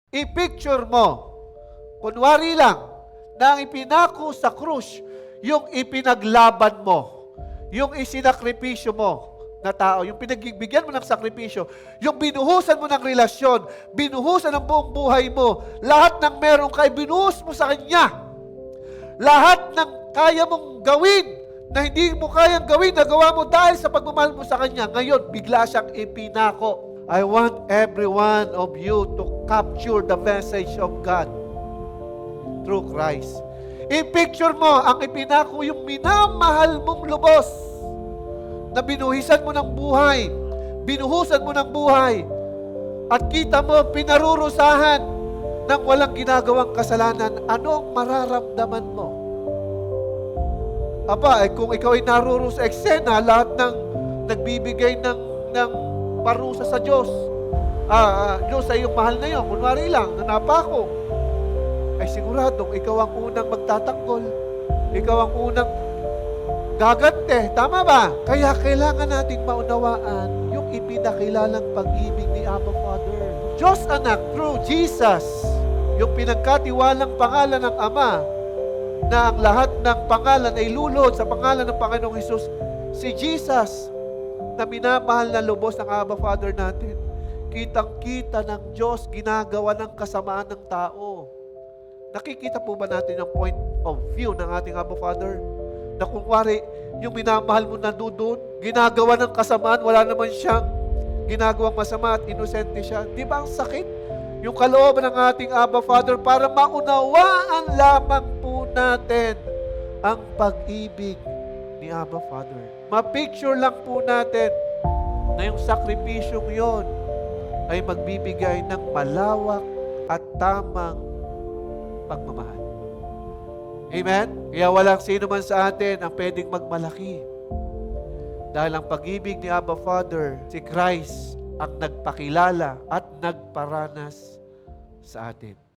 I-picture mo, kunwari lang, na ang ipinako sa krus, yung ipinaglaban mo, yung isinakripisyo mo na tao, yung pinagbigyan mo ng sakripisyo, yung binuhusan mo ng relasyon, binuhusan ng buong buhay mo, lahat ng meron kay binuhos mo sa Kanya. Lahat ng kaya mong gawin na hindi mo kayang gawin, nagawa mo dahil sa pagmamahal mo sa Kanya. Ngayon, bigla siyang ipinako. I want every one of you to capture the message of God through Christ. I-picture mo ang ipinako yung minamahal mong lubos na binuhisan mo ng buhay, binuhusan mo ng buhay, at kita mo pinarurusahan ng walang ginagawang kasalanan. Ano ang mararamdaman mo? Aba, kung ikaw ay narurusa eksena, lahat ng nagbibigay ng parusa sa Diyos. Diyos ay yung mahal na yun. Kunwari lang, nanapa ako. Ay siguradong ikaw ang unang magtatanggol. Ikaw ang unang gagante. Tama ba? Kaya kailangan nating maunawaan yung ipinakilalang pag-ibig ni Abba Father. Diyos anak through Jesus, yung pinagkatiwalang pangalan ng Ama, na ang lahat ng pangalan ay lulod sa pangalan ng Panginoong Hesus, si Jesus, na minamahal na lubos ng Abba Father natin. Kitang-kita ng Diyos ginagawa ng kasamaan ng tao. Nakikita po ba natin ang point of view ng ating Abba Father? Na kung wari, yung minamahal mo na doon, ginagawa ng kasamaan, wala naman siyang ginagawang masama at inosente siya. Di ba ang sakit? Yung kalooban ng ating Abba Father para maunawaan lamang po natin ang pag-ibig ni Abba Father. Ma-picture lang po natin na yung sakripisyong yon ay magbibigay ng malawak at tamang pagmamahal. Amen? Kaya walang sino man sa atin ang pwedeng magmalaki. Dahil ang pag-ibig ni Abba Father, si Christ, ang nagpakilala at nagparanas sa atin.